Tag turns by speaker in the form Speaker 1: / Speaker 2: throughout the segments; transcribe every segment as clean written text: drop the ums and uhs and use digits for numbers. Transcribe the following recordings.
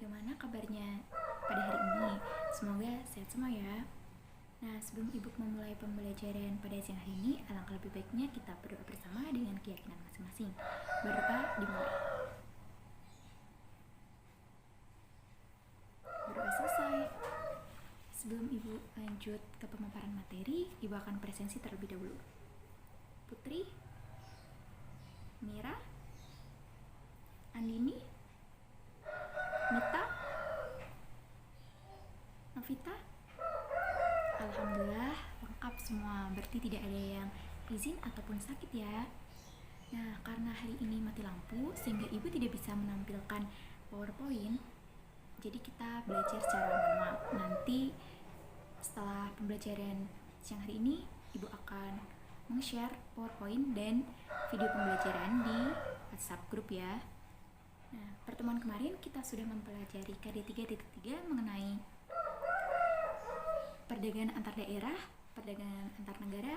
Speaker 1: bagaimana kabarnya pada hari ini? Semoga sehat semua ya. Nah, sebelum Ibu memulai pembelajaran pada siang hari ini, alangkah lebih baiknya kita berdoa bersama dengan keyakinan masing-masing. Berdoa dimulai. Berdoa selesai. Sebelum Ibu lanjut ke pemaparan materi, Ibu akan presensi terlebih dahulu. Putri, Mira, Andini, Mita, Novita. Alhamdulillah lengkap semua, berarti tidak ada yang izin ataupun sakit ya. Nah, karena hari ini mati lampu sehingga Ibu tidak bisa menampilkan PowerPoint, jadi kita belajar secara manual. Nanti setelah pembelajaran siang hari ini, Ibu akan meng-share PowerPoint dan video pembelajaran di WhatsApp grup ya. Nah, pertemuan kemarin kita sudah mempelajari KD 3.3 mengenai perdagangan antar daerah, perdagangan antar negara,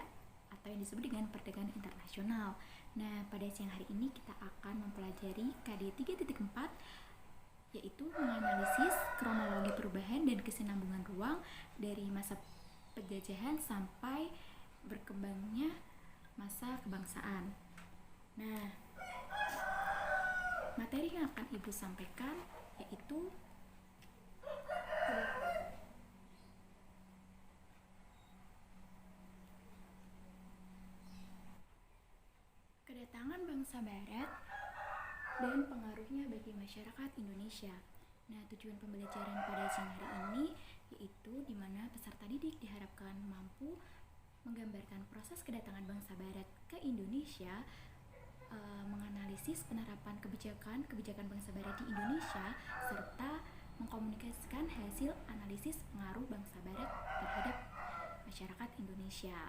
Speaker 1: atau yang disebut dengan perdagangan internasional. Nah, pada siang hari ini kita akan mempelajari KD 3.4, yaitu menganalisis kronologi perubahan dan kesinambungan ruang dari masa penjajahan sampai berkembangnya masa kebangsaan. Nah, materi yang akan Ibu sampaikan yaitu kedatangan bangsa Barat dan pengaruhnya bagi masyarakat Indonesia. Nah, tujuan pembelajaran pada siang hari ini yaitu di mana peserta didik diharapkan mampu menggambarkan proses kedatangan bangsa Barat ke Indonesia, menganalisis penerapan kebijakan bangsa Barat di Indonesia, serta mengkomunikasikan hasil analisis pengaruh bangsa Barat terhadap masyarakat Indonesia.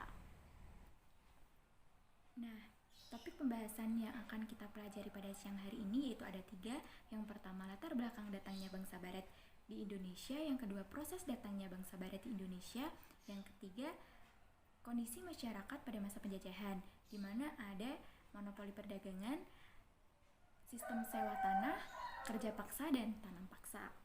Speaker 1: Nah, topik pembahasan yang akan kita pelajari pada siang hari ini yaitu ada 3. Yang pertama, latar belakang datangnya bangsa Barat di Indonesia. Yang kedua, proses datangnya bangsa Barat di Indonesia. Yang ketiga, kondisi masyarakat pada masa penjajahan, di mana ada monopoli perdagangan, sistem sewa tanah, kerja paksa, dan tanam paksa.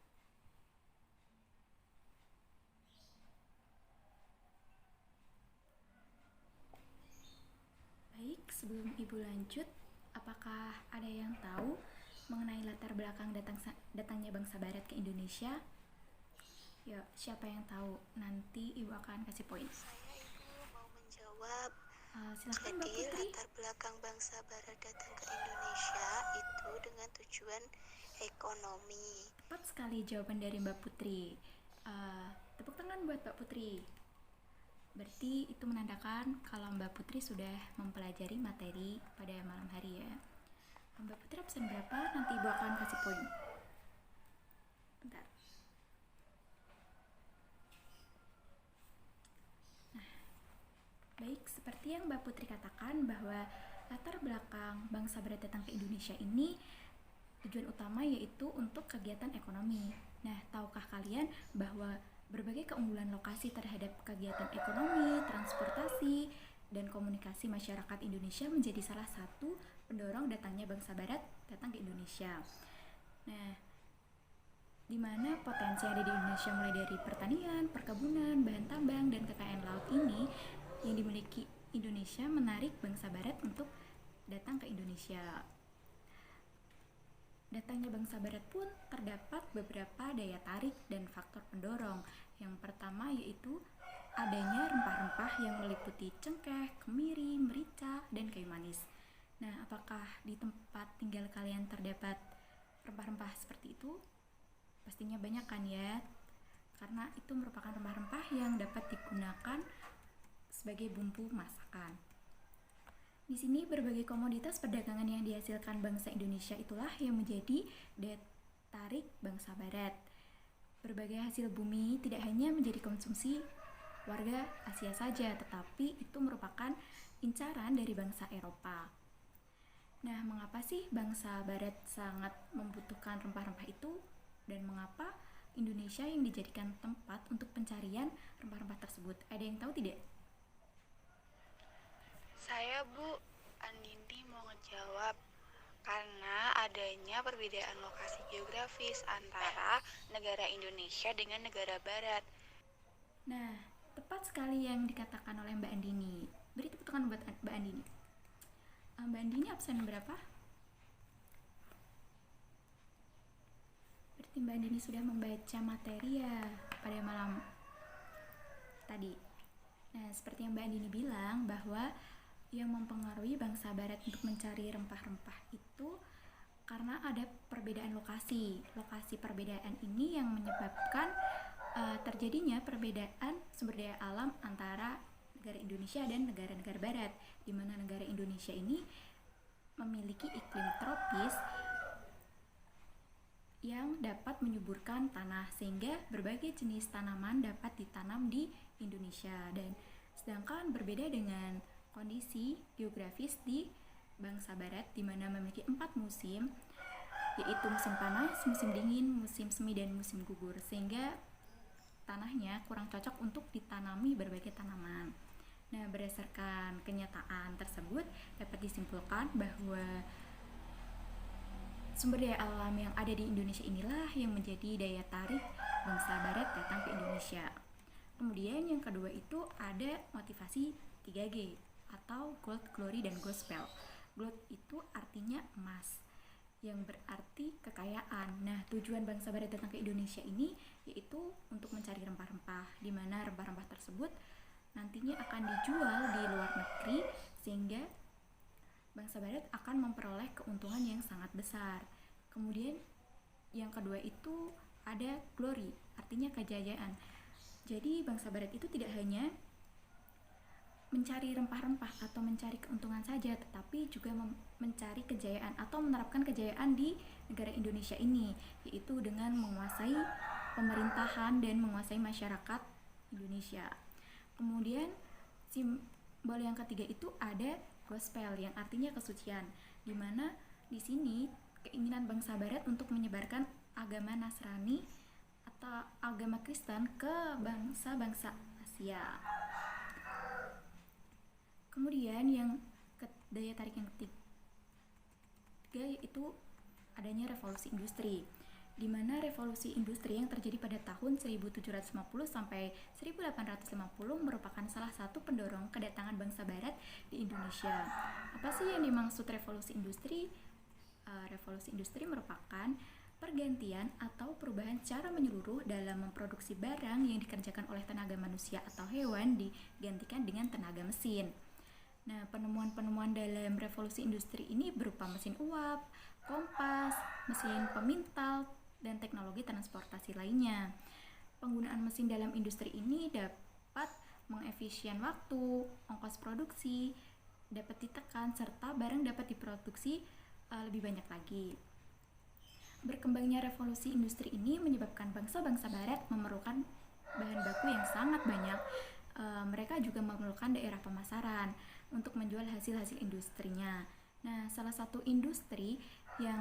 Speaker 1: Baik, sebelum Ibu lanjut, apakah ada yang tahu mengenai latar belakang datangnya bangsa Barat ke Indonesia? Ya, siapa yang tahu? Nanti Ibu akan kasih poin.
Speaker 2: Saya Ibu mau menjawab.
Speaker 1: Silakan Mbak
Speaker 2: Jadi
Speaker 1: Putri.
Speaker 2: latar belakang bangsa Barat datang ke Indonesia itu dengan tujuan ekonomi.
Speaker 1: Tepat sekali jawaban dari Mbak Putri. Tepuk tangan buat Mbak Putri. Berarti itu menandakan kalau Mbak Putri sudah mempelajari materi pada malam hari ya. Mbak Putri absen berapa? Nanti Ibu akan kasih poin. Bentar. Nah, baik, seperti yang Mbak Putri katakan bahwa latar belakang bangsa Barat datang ke Indonesia ini tujuan utama yaitu untuk kegiatan ekonomi. Nah, tahukah kalian bahwa berbagai keunggulan lokasi terhadap kegiatan ekonomi, transportasi, dan komunikasi masyarakat Indonesia menjadi salah satu pendorong datangnya bangsa Barat datang ke Indonesia. Nah, di mana potensi yang ada di Indonesia mulai dari pertanian, perkebunan, bahan tambang, dan kekayaan laut ini yang dimiliki Indonesia menarik bangsa Barat untuk datang ke Indonesia. Datangnya bangsa Barat pun terdapat beberapa daya tarik dan faktor pendorong. Yang pertama yaitu adanya rempah-rempah yang meliputi cengkeh, kemiri, merica, dan kayu manis. Nah, apakah di tempat tinggal kalian terdapat rempah-rempah seperti itu? Pastinya banyak kan ya? Karena itu merupakan rempah-rempah yang dapat digunakan sebagai bumbu masakan. Di sini berbagai komoditas perdagangan yang dihasilkan bangsa Indonesia itulah yang menjadi daya tarik bangsa Barat. Berbagai hasil bumi tidak hanya menjadi konsumsi warga Asia saja, tetapi itu merupakan incaran dari bangsa Eropa. Nah, mengapa sih bangsa Barat sangat membutuhkan rempah-rempah itu? Dan mengapa Indonesia yang dijadikan tempat untuk pencarian rempah-rempah tersebut? Ada yang tahu tidak?
Speaker 2: Saya Bu Andini mau ngejawab. Karena adanya perbedaan lokasi geografis antara negara Indonesia dengan negara barat.
Speaker 1: Nah, tepat sekali yang dikatakan oleh Mbak Andini. Beri tepuk tangan buat Mbak Andini. Mbak Andini absen berapa? Berarti Mbak Andini sudah membaca materi ya pada malam tadi. Nah, seperti yang Mbak Andini bilang bahwa yang mempengaruhi bangsa barat untuk mencari rempah-rempah itu karena ada perbedaan lokasi. Lokasi perbedaan ini yang menyebabkan terjadinya perbedaan sumber daya alam antara negara Indonesia dan negara-negara barat, di mana negara Indonesia ini memiliki iklim tropis yang dapat menyuburkan tanah sehingga berbagai jenis tanaman dapat ditanam di Indonesia, dan sedangkan berbeda dengan kondisi geografis di bangsa barat di mana memiliki 4 musim, yaitu musim panas, musim dingin, musim semi, dan musim gugur, sehingga tanahnya kurang cocok untuk ditanami berbagai tanaman. Nah, berdasarkan kenyataan tersebut dapat disimpulkan bahwa sumber daya alam yang ada di Indonesia inilah yang menjadi daya tarik bangsa barat datang ke Indonesia. Kemudian yang kedua itu ada motivasi 3G atau Gold, Glory, dan Gospel. Gold itu artinya emas, yang berarti kekayaan. Nah, tujuan bangsa barat datang ke Indonesia ini yaitu untuk mencari rempah-rempah, di mana rempah-rempah tersebut nantinya akan dijual di luar negeri sehingga bangsa barat akan memperoleh keuntungan yang sangat besar. Kemudian yang kedua itu ada glory, artinya kejayaan. Jadi bangsa barat itu tidak hanya mencari rempah-rempah atau mencari keuntungan saja, tetapi juga mencari kejayaan atau menerapkan kejayaan di negara Indonesia ini, yaitu dengan menguasai pemerintahan dan menguasai masyarakat Indonesia. Kemudian simbol yang ketiga itu ada gospel, yang artinya kesucian, di mana di sini keinginan bangsa barat untuk menyebarkan agama Nasrani atau agama Kristen ke bangsa-bangsa Asia. Kemudian yang daya tarik yang ketiga yaitu adanya revolusi industri, di mana revolusi industri yang terjadi pada tahun 1750 sampai 1850 merupakan salah satu pendorong kedatangan bangsa barat di Indonesia. Apa sih yang dimaksud revolusi industri? Revolusi industri merupakan pergantian atau perubahan secara menyeluruh dalam memproduksi barang yang dikerjakan oleh tenaga manusia atau hewan digantikan dengan tenaga mesin. Nah, penemuan-penemuan dalam revolusi industri ini berupa mesin uap, kompas, mesin pemintal, dan teknologi transportasi lainnya. Penggunaan mesin dalam industri ini dapat mengefisien waktu, ongkos produksi dapat ditekan, serta barang dapat diproduksi lebih banyak lagi. Berkembangnya revolusi industri ini menyebabkan bangsa-bangsa barat memerlukan bahan baku yang sangat banyak. Mereka juga memerlukan daerah pemasaran untuk menjual hasil-hasil industrinya. Nah, salah satu industri yang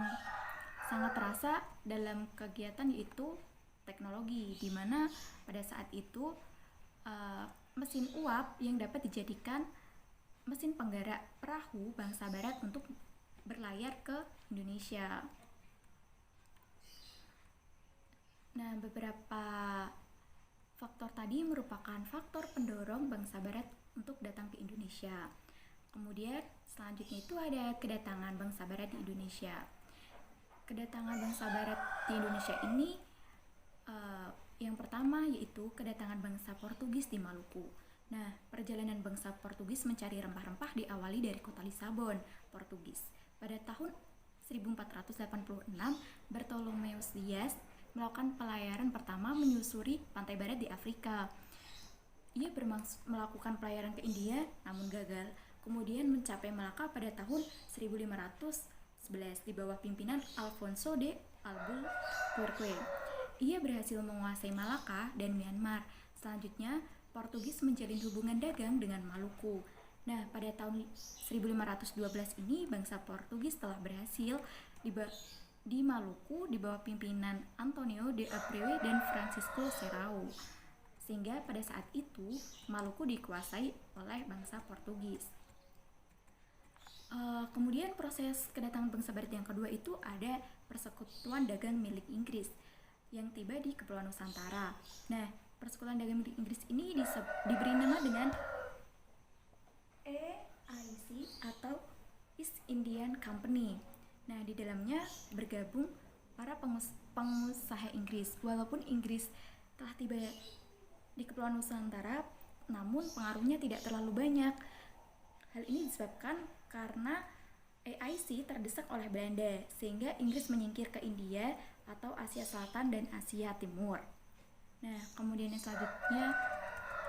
Speaker 1: sangat terasa dalam kegiatan yaitu teknologi, di mana pada saat itu mesin uap yang dapat dijadikan mesin penggerak perahu bangsa barat untuk berlayar ke Indonesia. Nah, beberapa faktor tadi merupakan faktor pendorong bangsa barat untuk datang ke Indonesia. Kemudian selanjutnya itu ada kedatangan bangsa barat di Indonesia. Kedatangan bangsa barat di Indonesia ini yang pertama yaitu kedatangan bangsa Portugis di Maluku. Nah, perjalanan bangsa Portugis mencari rempah-rempah diawali dari kota Lisabon, Portugis. Pada tahun 1486, Bartolomeus Dias melakukan pelayaran pertama menyusuri pantai barat di Afrika. Ia bermaksud melakukan pelayaran ke India namun gagal. Kemudian mencapai Malaka pada tahun 1511 di bawah pimpinan Alfonso de Albuquerque. Ia berhasil menguasai Malaka dan Myanmar. Selanjutnya, Portugis menjalin hubungan dagang dengan Maluku. Nah, pada tahun 1512 ini bangsa Portugis telah berhasil di Maluku di bawah pimpinan Antonio de Abreu dan Francisco Serrao, sehingga pada saat itu Maluku dikuasai oleh bangsa Portugis. Kemudian proses kedatangan bangsa Barat yang kedua itu ada persekutuan dagang milik Inggris yang tiba di Kepulauan Nusantara. Nah, persekutuan dagang milik Inggris ini diberi nama dengan EIC atau East Indian Company. Nah, di dalamnya bergabung para pengusaha Inggris. Walaupun Inggris telah tiba di Kepulauan Nusantara, namun pengaruhnya tidak terlalu banyak. Hal ini disebabkan karena AIC terdesak oleh Belanda, sehingga Inggris menyingkir ke India atau Asia Selatan dan Asia Timur. Nah, kemudian yang selanjutnya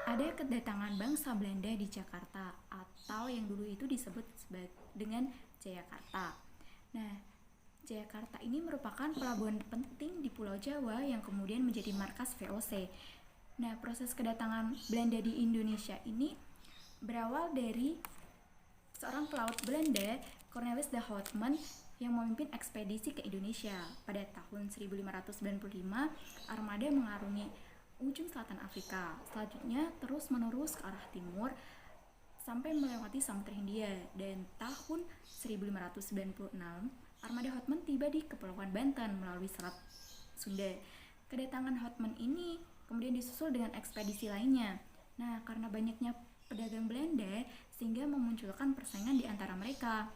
Speaker 1: ada kedatangan bangsa Belanda di Jakarta atau yang dulu itu disebut dengan Jayakarta. Nah, Jayakarta ini merupakan pelabuhan penting di Pulau Jawa yang kemudian menjadi markas VOC. Nah, proses kedatangan Belanda di Indonesia ini berawal dari seorang pelaut Belanda, Cornelis de Houtman, yang memimpin ekspedisi ke Indonesia. Pada tahun 1595, armada mengarungi ujung selatan Afrika. Selanjutnya terus menerus ke arah timur sampai melewati Samudra Hindia, dan tahun 1596 armada Houtman tiba di Kepulauan Banten melalui Selat Sunda. Kedatangan Houtman ini kemudian disusul dengan ekspedisi lainnya. Nah, karena banyaknya pedagang Belanda sehingga memunculkan persaingan di antara mereka.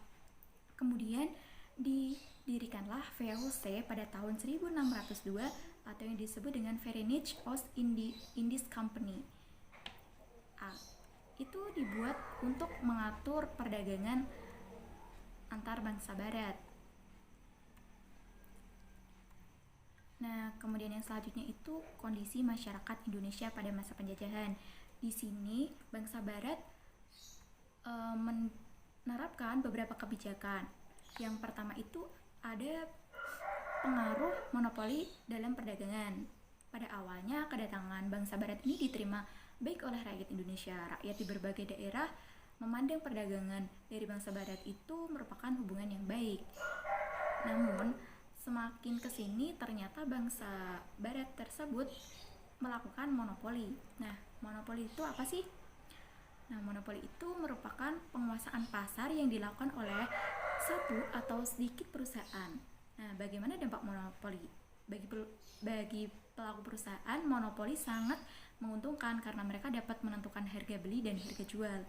Speaker 1: Kemudian didirikanlah VOC pada tahun 1602 atau yang disebut dengan Verenigde Oost-Indisch Company. Itu dibuat untuk mengatur perdagangan antar bangsa barat. Nah, kemudian yang selanjutnya itu kondisi masyarakat Indonesia pada masa penjajahan. Di sini bangsa barat menerapkan beberapa kebijakan. Yang pertama itu ada pengaruh monopoli dalam perdagangan. Pada awalnya kedatangan bangsa barat ini diterima baik oleh rakyat Indonesia. Rakyat di berbagai daerah memandang perdagangan dari bangsa barat itu merupakan hubungan yang baik. Namun semakin kesini ternyata bangsa barat tersebut melakukan monopoli. Nah, monopoli itu apa sih? Nah, monopoli itu merupakan penguasaan pasar yang dilakukan oleh satu atau sedikit perusahaan. Nah, bagaimana dampak monopoli? Bagi pelaku perusahaan, monopoli sangat menguntungkan karena mereka dapat menentukan harga beli dan harga jual.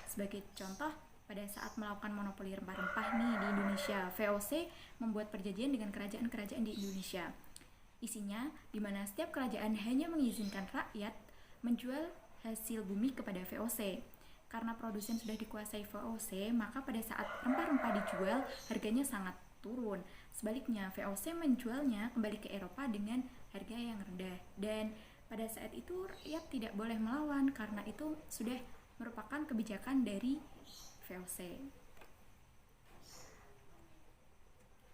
Speaker 1: Sebagai contoh, pada saat melakukan monopoli rempah-rempah nih di Indonesia, VOC membuat perjanjian dengan kerajaan-kerajaan di Indonesia. Isinya di mana setiap kerajaan hanya mengizinkan rakyat menjual hasil bumi kepada VOC. Karena produsen sudah dikuasai VOC, maka pada saat rempah-rempah dijual, harganya sangat turun. Sebaliknya, VOC menjualnya kembali ke Eropa dengan harga yang rendah. Dan pada saat itu rakyat tidak boleh melawan karena itu sudah merupakan kebijakan dari VOC.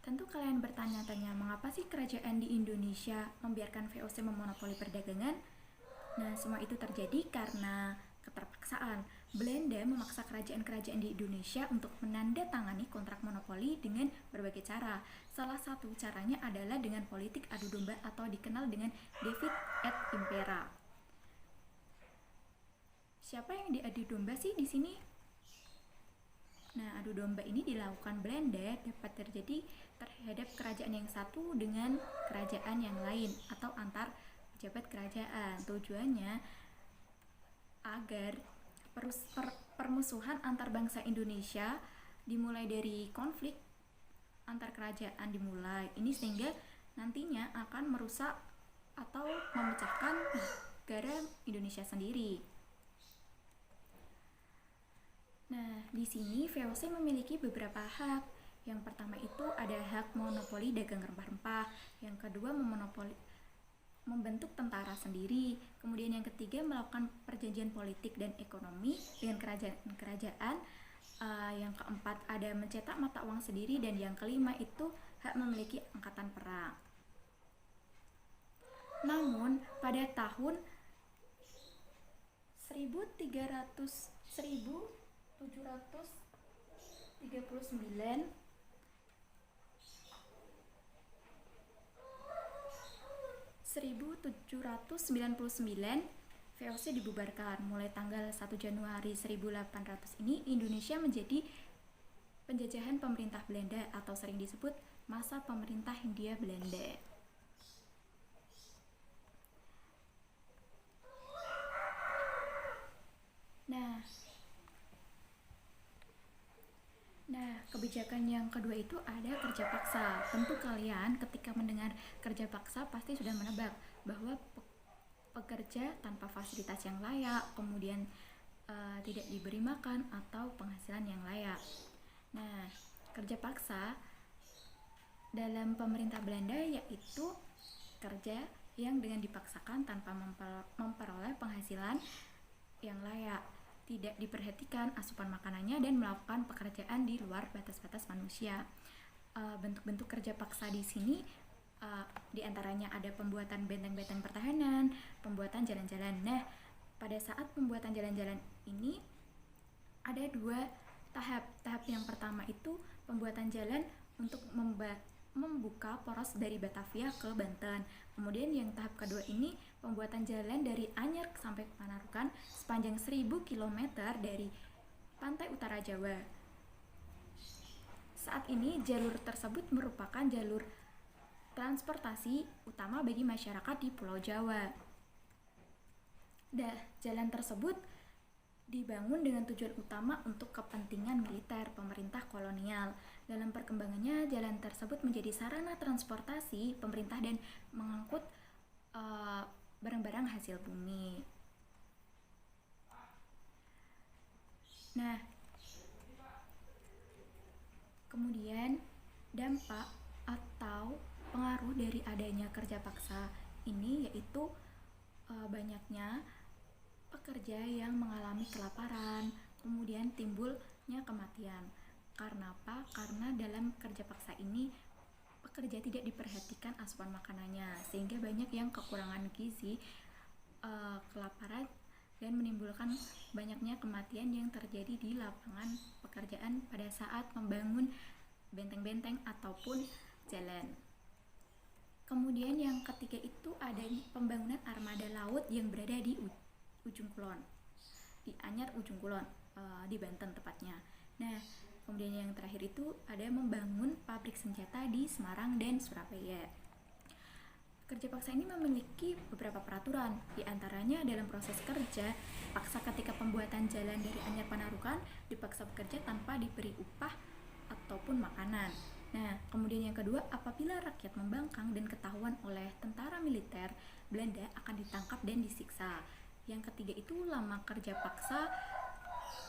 Speaker 1: Tentu kalian bertanya-tanya, mengapa sih kerajaan di Indonesia membiarkan VOC memonopoli perdagangan? Nah, semua itu terjadi karena keterpaksaan. Belanda memaksa kerajaan-kerajaan di Indonesia untuk menandatangani kontrak monopoli dengan berbagai cara. Salah satu caranya adalah dengan politik adu domba atau dikenal dengan Divide et Impera. Siapa yang diadu domba sih di sini? Nah, adu domba ini dilakukan Belanda dapat terjadi terhadap kerajaan yang satu dengan kerajaan yang lain atau antar pejabat kerajaan. Tujuannya agar permusuhan antar bangsa Indonesia dimulai dari konflik antar kerajaan dimulai. Ini sehingga nantinya akan merusak atau memecahkan negara Indonesia sendiri. Nah, di sini VOC memiliki beberapa hak. Yang pertama itu ada hak monopoli dagang rempah-rempah. Yang kedua membentuk tentara sendiri. Kemudian yang ketiga melakukan perjanjian politik dan ekonomi dengan kerajaan-kerajaan. Yang keempat ada mencetak mata uang sendiri, dan yang kelima itu hak memiliki angkatan perang. Namun pada tahun 1799 VOC dibubarkan. Mulai tanggal 1 Januari 1800 ini Indonesia menjadi penjajahan pemerintah Belanda atau sering disebut masa pemerintah Hindia Belanda. Nah, kebijakan yang kedua itu ada kerja paksa. Tentu kalian ketika mendengar kerja paksa pasti sudah menebak bahwa pekerja tanpa fasilitas yang layak, kemudian tidak diberi makan atau penghasilan yang layak. Nah, kerja paksa dalam pemerintah Belanda yaitu kerja yang dengan dipaksakan tanpa memperoleh penghasilan yang layak, tidak diperhatikan asupan makanannya, dan melakukan pekerjaan di luar batas-batas manusia. Bentuk-bentuk kerja paksa di sini diantaranya ada pembuatan benteng-benteng pertahanan, pembuatan jalan-jalan. Nah, pada saat pembuatan jalan-jalan ini ada dua tahap. Tahap yang pertama itu pembuatan jalan untuk membuka poros dari Batavia ke Banten. Kemudian yang tahap kedua ini pembuatan jalan dari Anyer sampai Panarukan sepanjang 1000 km dari pantai utara Jawa. Saat ini jalur tersebut merupakan jalur transportasi utama bagi masyarakat di Pulau Jawa. Jalan tersebut dibangun dengan tujuan utama untuk kepentingan militer pemerintah kolonial. Dalam perkembangannya, jalan tersebut menjadi sarana transportasi pemerintah dan mengangkut barang-barang hasil bumi. Nah, kemudian dampak atau pengaruh dari adanya kerja paksa ini yaitu banyaknya pekerja yang mengalami kelaparan, kemudian timbulnya kematian. Karena apa? Karena dalam kerja paksa ini pekerja tidak diperhatikan asupan makanannya, sehingga banyak yang kekurangan gizi, kelaparan, dan menimbulkan banyaknya kematian yang terjadi di lapangan pekerjaan pada saat membangun benteng-benteng ataupun jalan. Kemudian yang ketiga itu ada pembangunan armada laut yang berada di Ujung Kulon, di Anyer Ujung Kulon, di Banten tepatnya. Nah, kemudian yang terakhir itu ada membangun pabrik senjata di Semarang dan Surabaya. Kerja paksa ini memiliki beberapa peraturan, di antaranya dalam proses kerja paksa ketika pembuatan jalan dari Anyer Panarukan dipaksa bekerja tanpa diberi upah ataupun makanan. Nah, kemudian yang kedua, apabila rakyat membangkang dan ketahuan oleh tentara militer Belanda akan ditangkap dan disiksa. Yang ketiga itu lama kerja paksa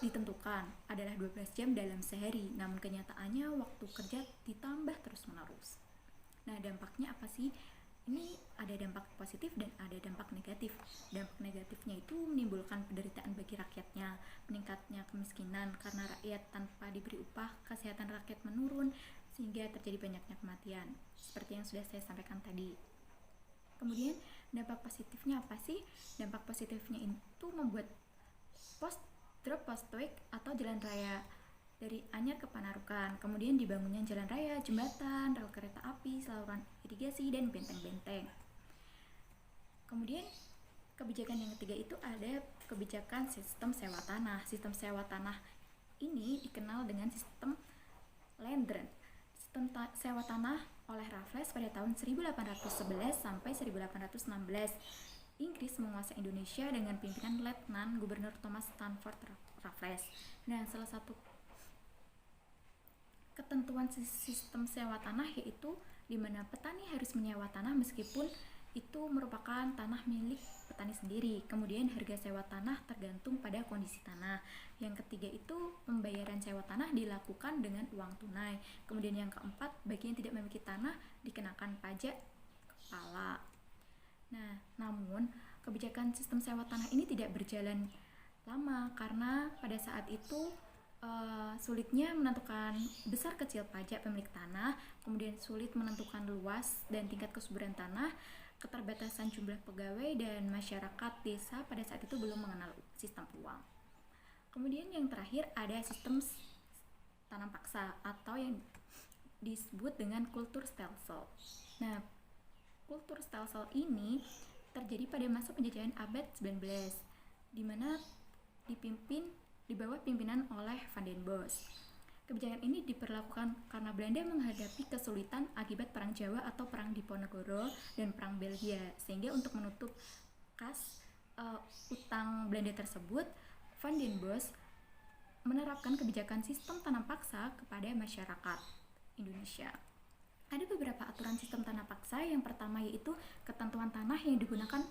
Speaker 1: ditentukan adalah 12 jam dalam sehari, namun kenyataannya waktu kerja ditambah terus-menerus. Nah, dampaknya apa sih? Ini ada dampak positif dan ada dampak negatif. Dampak negatifnya itu menimbulkan penderitaan bagi rakyatnya, meningkatnya kemiskinan karena rakyat tanpa diberi upah, kesehatan rakyat menurun, sehingga terjadi banyaknya kematian, seperti yang sudah saya sampaikan tadi. Kemudian dampak positifnya apa sih? Dampak positifnya itu membuat postweg atau jalan raya dari Anyer ke Panarukan, kemudian dibangunnya jalan raya, jembatan, rel kereta api, saluran irigasi, dan benteng-benteng. Kemudian kebijakan yang ketiga itu ada kebijakan sistem sewa tanah. Sistem sewa tanah ini dikenal dengan sistem land rent. Sistem sewa tanah oleh Raffles pada tahun 1811 sampai 1816. Inggris menguasai Indonesia dengan pimpinan Letnan Gubernur Thomas Stanford Raffles. Nah, salah satu ketentuan sistem sewa tanah yaitu di mana petani harus menyewa tanah meskipun itu merupakan tanah milik petani sendiri. Kemudian harga sewa tanah tergantung pada kondisi tanah. Yang ketiga itu pembayaran sewa tanah dilakukan dengan uang tunai. Kemudian yang keempat, bagi yang tidak memiliki tanah dikenakan pajak kepala. Nah, namun kebijakan sistem sewa tanah ini tidak berjalan lama karena pada saat itu sulitnya menentukan besar kecil pajak pemilik tanah, kemudian sulit menentukan luas dan tingkat kesuburan tanah, keterbatasan jumlah pegawai, dan masyarakat desa pada saat itu belum mengenal sistem uang. Kemudian yang terakhir ada sistem tanam paksa atau yang disebut dengan kultur stelsel. Nah, kultur stelsel ini terjadi pada masa penjajahan abad 19, di mana di bawah pimpinan oleh Van den Bosch. Kebijakan ini diperlakukan karena Belanda menghadapi kesulitan akibat Perang Jawa atau Perang Diponegoro dan Perang Belgia, sehingga untuk menutup kas utang Belanda tersebut, Van den Bosch menerapkan kebijakan sistem tanam paksa kepada masyarakat Indonesia. Ada beberapa aturan sistem tanam paksa. Yang pertama yaitu ketentuan tanah yang digunakan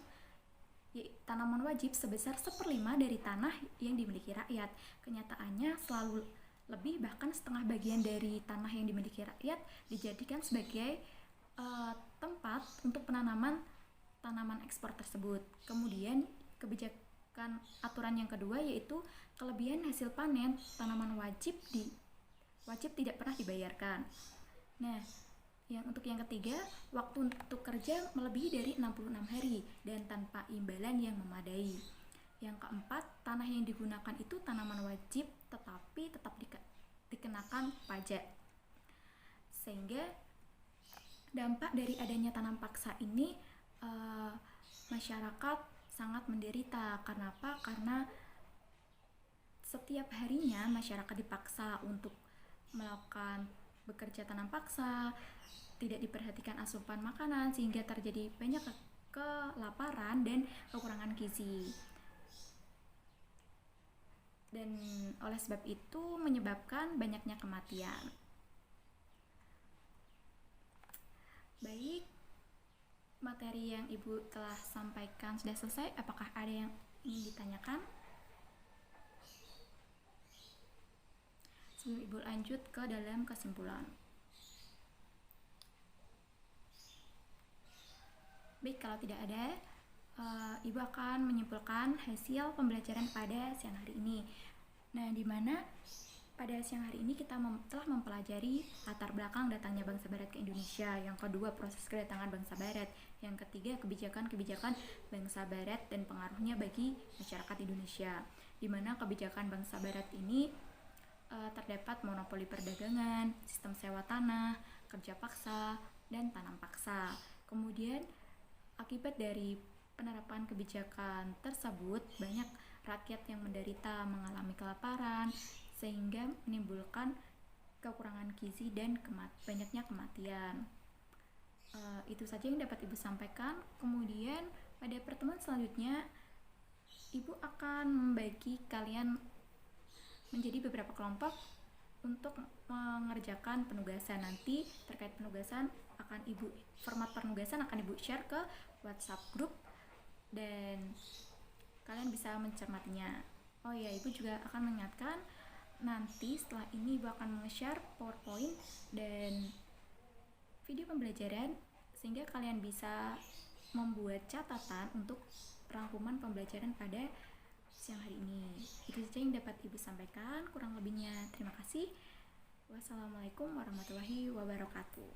Speaker 1: tanaman wajib sebesar 1/5 dari tanah yang dimiliki rakyat. Kenyataannya selalu lebih, bahkan setengah bagian dari tanah yang dimiliki rakyat dijadikan sebagai tempat untuk penanaman tanaman ekspor tersebut. Kemudian kebijakan aturan yang kedua yaitu kelebihan hasil panen tanaman wajib tidak pernah dibayarkan. Nah, untuk yang ketiga, waktu untuk kerja melebihi dari 66 hari dan tanpa imbalan yang memadai. Yang keempat, tanah yang digunakan itu tanaman wajib tetapi tetap dikenakan pajak. Sehingga dampak dari adanya tanam paksa ini masyarakat sangat menderita. Kenapa? Karena setiap harinya masyarakat dipaksa untuk melakukan bekerja tanam paksa, tidak diperhatikan asupan makanan sehingga terjadi banyak kelaparan dan kekurangan gizi. Dan oleh sebab itu menyebabkan banyaknya kematian. Baik, materi yang Ibu telah sampaikan sudah selesai. Apakah ada yang ingin ditanyakan? Sebelum Ibu lanjut ke dalam kesimpulan. Baik, kalau tidak ada, Ibu akan menyimpulkan hasil pembelajaran pada siang hari ini. Nah, di mana pada siang hari ini kita telah mempelajari latar belakang datangnya bangsa Barat ke Indonesia. Yang kedua, proses kedatangan bangsa Barat. Yang ketiga, kebijakan-kebijakan bangsa Barat dan pengaruhnya bagi masyarakat Indonesia. Di mana kebijakan bangsa Barat ini terdapat monopoli perdagangan, sistem sewa tanah, kerja paksa, dan tanam paksa. Kemudian akibat dari penerapan kebijakan tersebut, banyak rakyat yang menderita, mengalami kelaparan, sehingga menimbulkan kekurangan gizi dan banyaknya kematian. Itu saja yang dapat Ibu sampaikan. Kemudian pada pertemuan selanjutnya, Ibu akan membagi kalian menjadi beberapa kelompok untuk mengerjakan penugasan. Nanti terkait penugasan format penugasan akan Ibu share ke WhatsApp grup dan kalian bisa mencermatinya. Oh ya, Ibu juga akan mengingatkan nanti setelah ini Ibu akan nge-share PowerPoint dan video pembelajaran sehingga kalian bisa membuat catatan untuk rangkuman pembelajaran pada siang hari ini. Itu saja yang dapat Ibu sampaikan. Kurang lebihnya terima kasih. Wassalamualaikum warahmatullahi wabarakatuh.